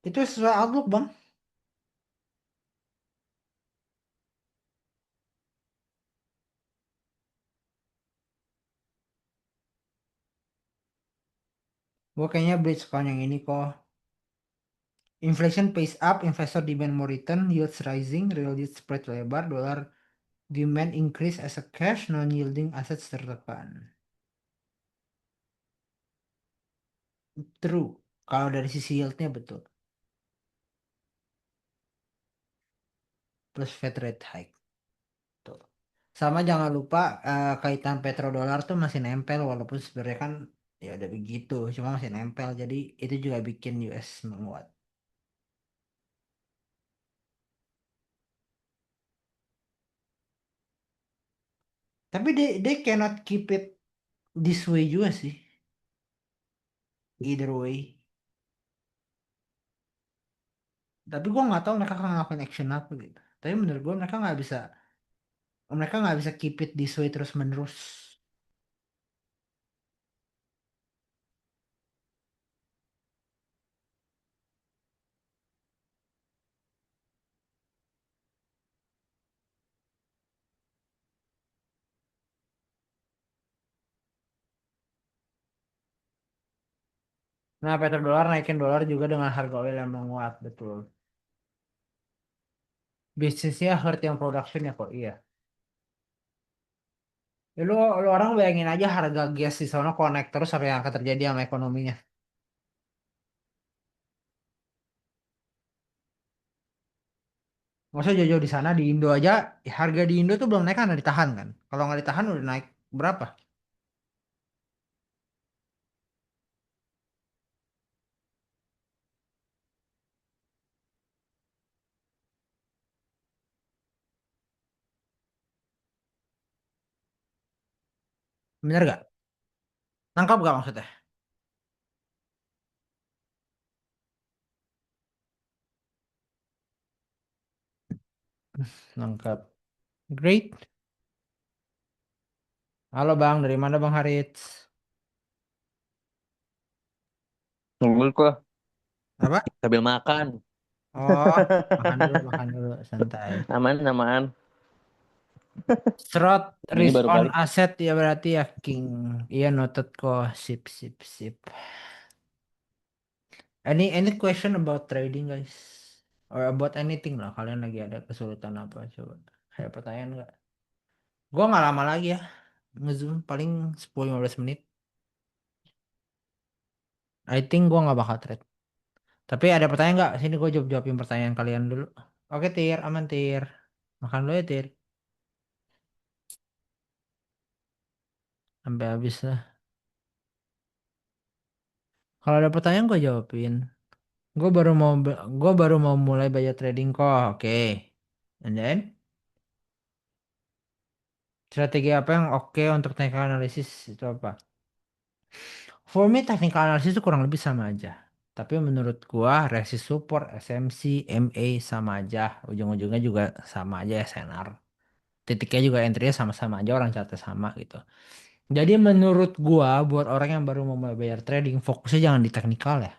Itu sesuai outlook bang. Gue kayaknya bridge account yang ini kok. Inflation pays up, investor demand more return, yields rising, real yield spread lebar, dollar demand increase as a cash, non-yielding assets tertekan. True. Kalau dari sisi yieldnya betul. Plus Fed rate hike. Tuh. Sama jangan lupa kaitan petrodolar tuh masih nempel walaupun sebenarnya kan ya udah begitu, cuma masih nempel. Jadi itu juga bikin US menguat. Tapi they cannot keep it this way juga sih. Either way. Tapi gue nggak tahu mereka akan ngelakuin action apa gitu. Tapi menurut gue mereka nggak bisa keep it this way terus menerus. Nah, petrodolar naikin dolar juga dengan harga oil yang menguat, betul. Bisnisnya hurt yang production ya kok, iya. Ya, lu orang bayangin aja harga gas di sana kalau naik terus apa yang akan terjadi sama ekonominya. Maksudnya jauh-jauh di sana di Indo aja harga di Indo tuh belum naik kan ditahan kan. Kalau nggak ditahan udah naik berapa? Bener gak? Nangkap gak maksudnya? Nangkap. Great. Halo Bang, dari mana Bang Harits? Nunggu kok Apa? sambil makan. Oh, makan dulu, santai. Aman, aman. Serot Ini risk baru on kali. asset ya berarti ya King. Iya noted kok. Sip, sip, sip. Any question about trading guys? Or about anything lah. Kalian lagi ada kesulitan apa? Coba. Ada pertanyaan nggak? Gua nggak lama lagi ya. Ngezoom paling 10-15 menit. I think gua nggak bakal trade. Tapi ada pertanyaan nggak? Sini gua jawabin pertanyaan kalian dulu. Oke Tir, aman Tir. Makan dulu ya Tir. Sampai habis lah. Kalau ada pertanyaan gua jawabin. Gue baru mau mulai belajar trading kok. Oke. And then strategi apa yang oke untuk technical analysis itu apa? For me technical analysis itu kurang lebih sama aja. Tapi menurut gua resist support, SMC, MA sama aja. Ujung-ujungnya juga sama aja SNR. Titiknya juga entry-nya sama-sama aja orang catnya sama gitu. Jadi menurut gua buat orang yang baru mau mulai belajar trading fokusnya jangan di teknikal ya.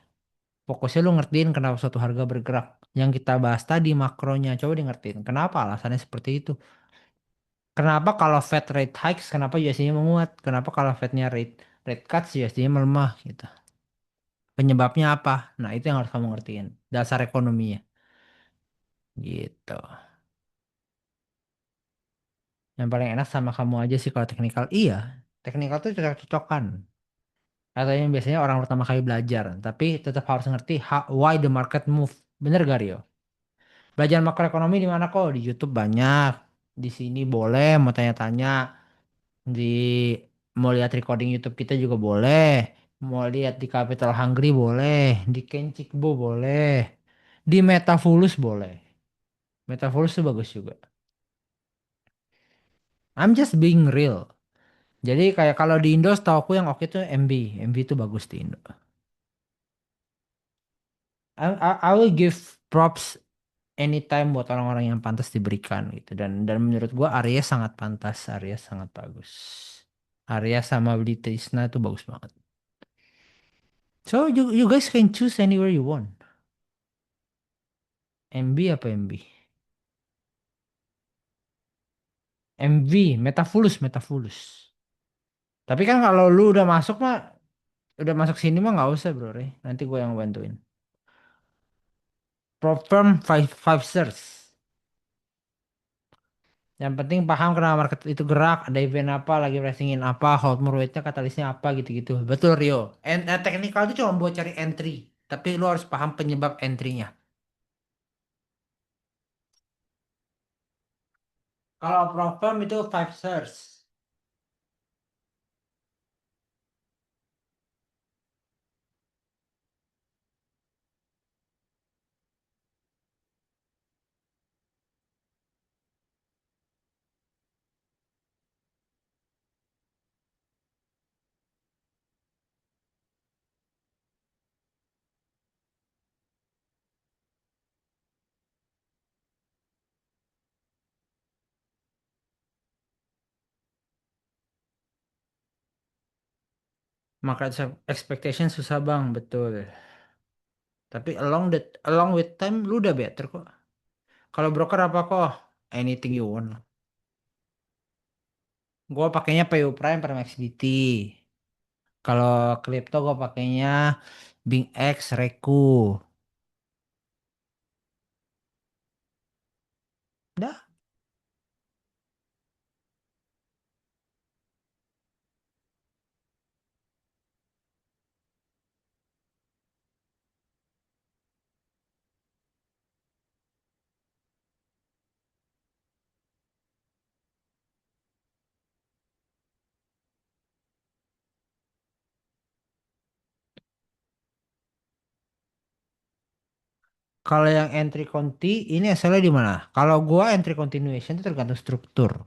Fokusnya lu ngertiin kenapa suatu harga bergerak. Yang kita bahas tadi makronya. Coba di ngertiin. Kenapa alasannya seperti itu. Kenapa kalau Fed rate hikes, kenapa USD-nya menguat? Kenapa kalau Fed-nya rate cuts, USD-nya melemah gitu. Penyebabnya apa? Nah, itu yang harus kamu ngertiin. Dasar ekonominya. Gitu. Yang paling enak sama kamu aja sih kalau teknikal. Iya. Teknikal tuh cocok-cocokan. Atau yang biasanya orang pertama kali belajar. Tapi tetap harus ngerti why the market move. Bener gak Rio? Belajar makroekonomi di mana kok? Di YouTube banyak. Di sini boleh mau tanya-tanya. Di mau lihat recording YouTube kita juga boleh. Mau lihat di Capital Hungry boleh, di Kenchikbo boleh, di Metavulus boleh. Metavulus tuh bagus juga. I'm just being real. Jadi kayak kalau di Indo setahu aku yang oke tuh MB. MB itu bagus di Indo. I will give props anytime buat orang-orang yang pantas diberikan gitu. Dan menurut gua Arya sangat pantas, Arya sangat bagus. Arya sama Beli Trisna itu bagus banget. So you guys can choose anywhere you want. MB apa MB? MV, Metavulus. Tapi kan kalau lu udah masuk sini mah nggak usah bro, Rey. Nanti gue yang bantuin. Propfirm five stars. Yang penting paham kenapa market itu gerak, ada event apa, lagi pricingin apa, hold rate-nya, katalisnya apa gitu-gitu. Betul Rio. Technical itu cuma buat cari entry, tapi lu harus paham penyebab entry-nya. Kalau Propfirm itu five stars. Market expectation susah bang, betul. Tapi along with time lu udah better kok. Kalau broker apa kok? Anything you want. Gue pakainya PU Prime per MaxDT. Kalau kripto gue pakainya BingX Reku. Dah. Kalau yang entry conti ini asalnya di mana? Kalau gua entry continuation itu tergantung struktur.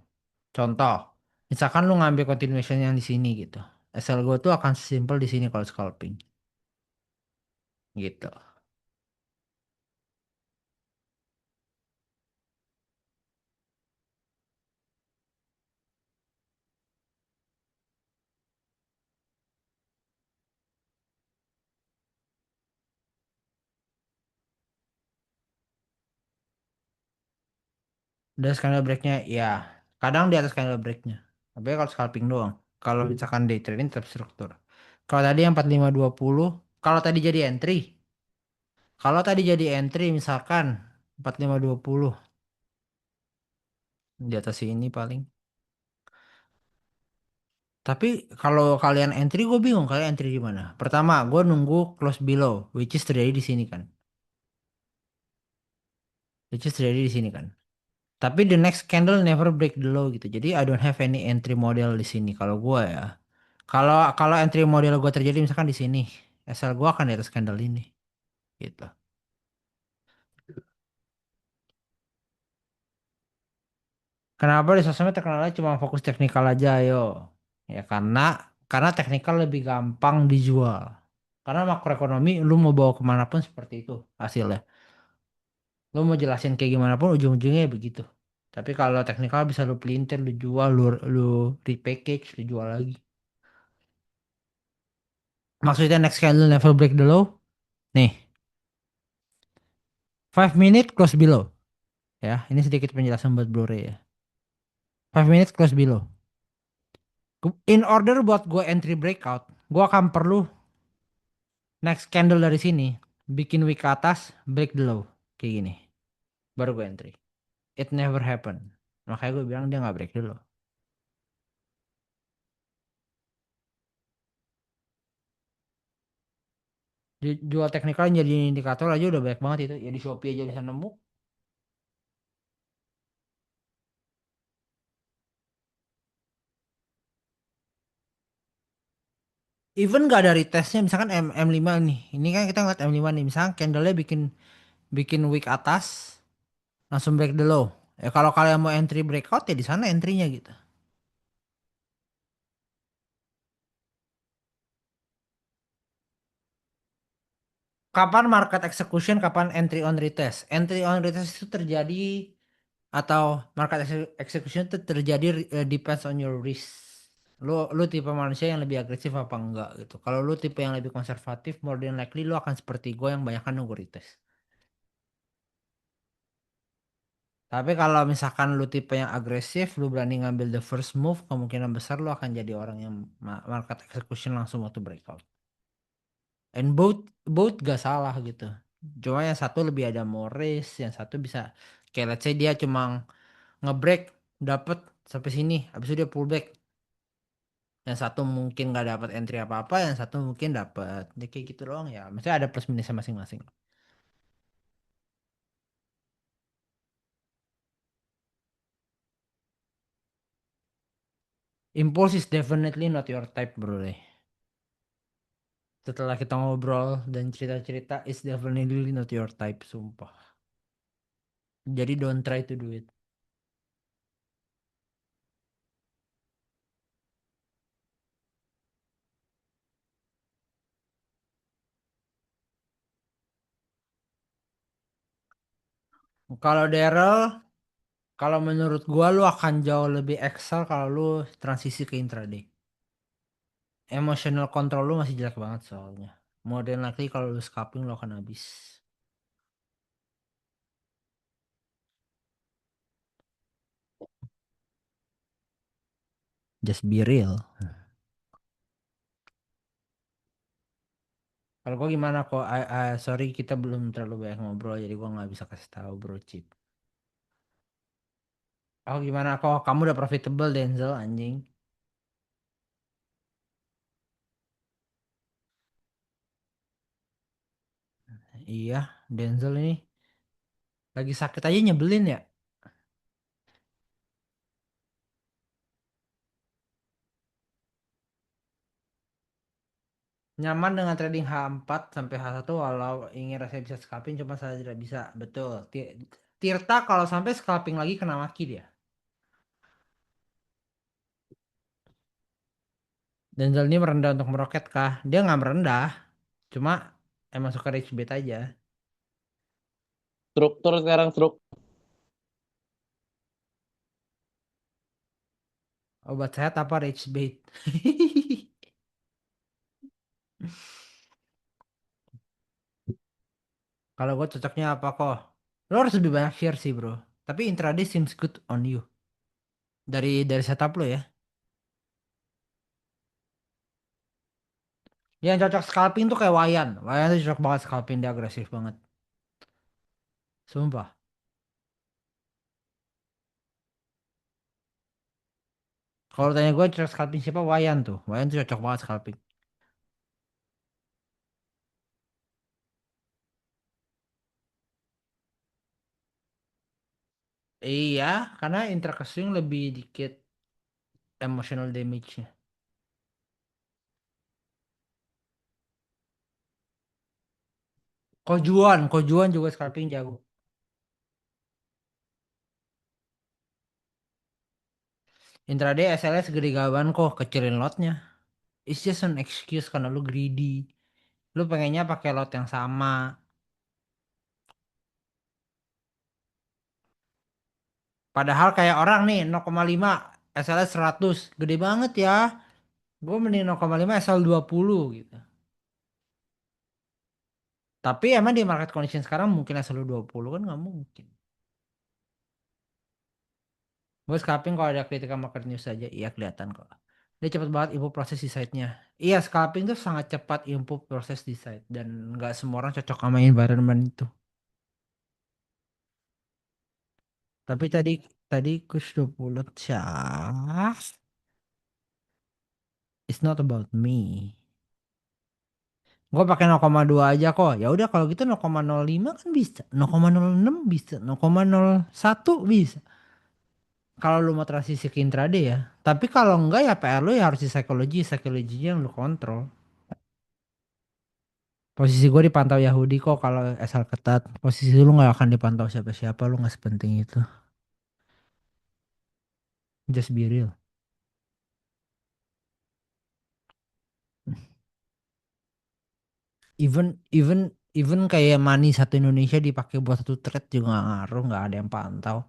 Contoh, misalkan lu ngambil continuation yang di sini gitu. SL gua tuh akan simple di sini kalau scalping gitu. Dan candle breaknya ya kadang di atas candle breaknya. Tapi kalau scalping doang. Kalau misalkan day trading tetap struktur. Kalau tadi yang 4520, kalau tadi jadi entry, kalau tadi jadi entry misalkan 4520 di atas ini paling. Tapi kalau kalian entry gue bingung kalian entry di mana. Pertama, gue nunggu close below, which is terjadi di sini kan. Which is terjadi di sini kan. Tapi the next candle never break the low gitu. Jadi I don't have any entry model di sini kalau gue ya. Kalau kalau entry model gue terjadi misalkan di sini, SL gue akan di atas candle ini gitu. Kenapa di sosmed terkenalnya cuma fokus teknikal aja yo? Ya karena teknikal lebih gampang dijual. Karena makroekonomi lu mau bawa kemana pun seperti itu hasilnya. Lu mau jelasin kayak gimana pun ujung-ujungnya ya begitu. Tapi kalau teknikal bisa lu pelintir, lu jual, lu repackage, lu jual lagi. Maksudnya next candle never break the low. Nih, 5 minute close below. Ya, ini sedikit penjelasan buat Blu-ray ya. 5 minute close below. In order buat gue entry breakout, gue akan perlu next candle dari sini bikin wick ke atas, break the low kayak gini. Baru gue entry. It never happen. Makanya gue bilang dia nggak break the low. Jual teknikal jadi indikator aja udah banyak banget itu. Ya di Shopee aja bisa nemu. Even gak ada retestnya, misalkan M5 nih. Ini kan kita ngeliat M5 nih. Misalkan candlenya bikin bikin wick atas, langsung break the low. Ya kalau kalian mau entry breakout ya di sana entry-nya gitu. Kapan market execution, kapan entry on retest? Entry on retest itu terjadi atau market execution itu terjadi depends on your risk. Lu tipe manusia yang lebih agresif apa enggak gitu. Kalau lu tipe yang lebih konservatif, more than likely lu akan seperti gue yang banyak nunggu retest. Tapi kalau misalkan lu tipe yang agresif, lu berani ngambil the first move, kemungkinan besar lu akan jadi orang yang market execution langsung waktu breakout. And both gak salah gitu. Cuma yang satu lebih ada more risk, yang satu bisa kayak let's say dia cuma ngebreak dapet sampai sini, habis itu dia pullback. Yang satu mungkin gak dapat entry apa-apa, yang satu mungkin dapat. Ya kayak gitu doang ya. Maksudnya ada plus minusnya masing-masing. Impulse is definitely not your type, bro. Setelah kita ngobrol dan cerita-cerita, is definitely not your type, sumpah. Jadi don't try to do it. Kalau Daryl, kalau menurut gua lu akan jauh lebih excel kalau lu transisi ke intraday. Emotional control lu masih jelek banget soalnya. More than likely kalau lu scalping lu akan habis. Just be real. Kalau gua gimana kok? Sorry kita belum terlalu banyak ngobrol jadi gua nggak bisa kasih tahu bro Chip. Oh gimana kok? Kamu udah profitable Denzel anjing. Iya, Denzel ini lagi sakit aja nyebelin ya. Nyaman dengan trading H4 sampai H1 walau ingin rasanya bisa scalping cuma saya tidak bisa. Betul. Tirta kalau sampai scalping lagi kena maki dia. Denzel ini merendah untuk meroket kah? Dia nggak merendah. Cuma emang suka rage bait aja. Struktur sekarang struk. Obat sehat apa rage bait? Kalau gue cocoknya apa kok? Lo harus lebih banyak share sih bro. Tapi intraday seems good on you. Dari setup lo ya. Yang cocok scalping tuh kayak Wayan. Wayan tuh cocok banget scalping, dia agresif banget. Sumpah. Kalau tanya gue cocok scalping siapa? Wayan tuh. Wayan tuh cocok banget scalping. Iya, karena intracasting lebih dikit emotional damage-nya. Kojuan juga scalping jago. Intraday SLS gede gaban kok, kecilin lotnya. It's just an excuse karena lu greedy. Lu pengennya pakai lot yang sama. Padahal kayak orang nih 0,5 SLS 100. Gede banget ya. Gue mending 0,5 SL 20 gitu. Tapi emang di market condition sekarang mungkin SL 20 kan nggak mungkin. Gue scalping kalau ada critical market news saja, iya kelihatan kok. Dia cepat banget improve proses di site-nya. Iya, scalping tuh sangat cepat improve proses di site dan nggak semua orang cocok sama environment itu. Tapi tadi tadi Kus 20 Syah. It's not about me. Gue pakai 0,2 aja kok. Ya udah kalau gitu 0,05 kan bisa, 0,06 bisa, 0,01 bisa. Kalau lu mau transisi ke intraday ya. Tapi kalau enggak ya PR lu ya harus di psikologinya yang lu kontrol. Posisi gue dipantau Yahudi kok kalau asal ketat. Posisi lu nggak akan dipantau siapa-siapa, lu nggak sepenting itu. Just be real. Even even even kayak money satu Indonesia dipakai buat satu thread juga nggak ngaruh, nggak ada yang pantau.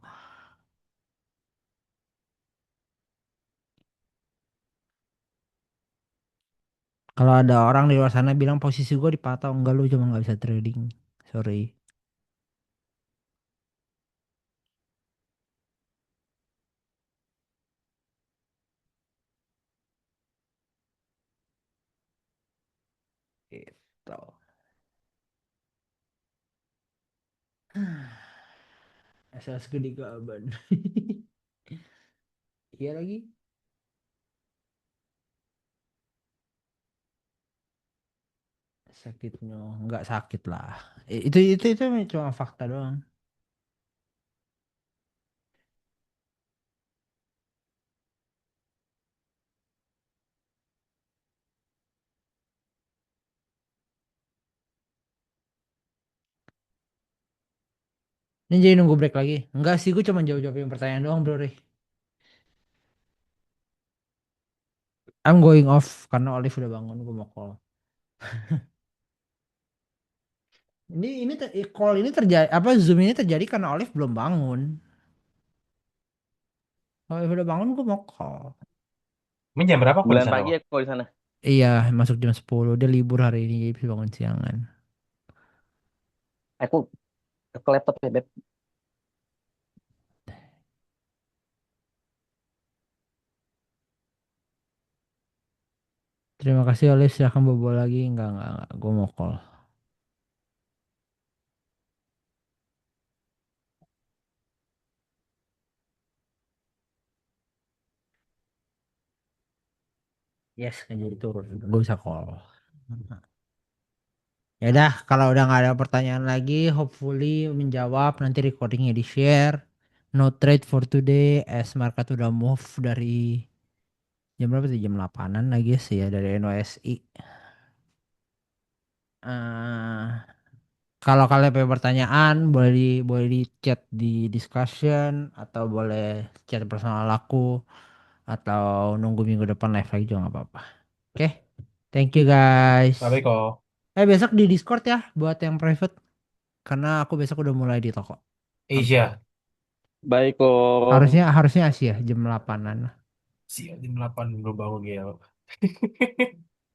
Kalau ada orang di luar sana bilang posisi gue dipantau, enggak lu cuma nggak bisa trading. Sorry. Gitu. Asal segede gaban. Iya lagi. Sakitnya nggak sakit lah. Itu cuma fakta doang. Ini jadi nunggu break lagi. Enggak sih, gue cuma jawab-jawabin pertanyaan doang, bro. Rey. I'm going off karena Olive udah bangun, gue mau call. Call ini terjadi apa Zoom ini terjadi karena Olive belum bangun. Kalau Olive udah bangun, gue mau call. Ini jam berapa kok di 9 sana pagi kok? ya kok di sana. Iya, masuk jam 10. Dia libur hari ini, jadi bisa bangun siangan. Aku ke laptop ya, Beb. Terima kasih Olive, silahkan bobo lagi. Enggak. Gue mau call. Yes, kan jadi turun. Gue bisa call. Ya udah, kalau udah nggak ada pertanyaan lagi, hopefully menjawab nanti recordingnya di share. No trade for today, as market udah move dari jam berapa sih? Jam 8-an lagi sih ya dari NYSI. eh Kalau kalian punya pertanyaan, boleh di chat di discussion atau boleh chat personal aku atau nunggu minggu depan live lagi juga nggak apa-apa. Oke, thank you guys. Tapi kok. Besok di Discord ya buat yang private karena aku besok udah mulai di toko. Asia. Baik kok. Harusnya Asia jam 8-an. Siap jam 8 belum bangun ya.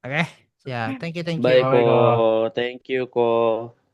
Oke, ya, thank you. Baik Bye, kok. kok. Thank you kok.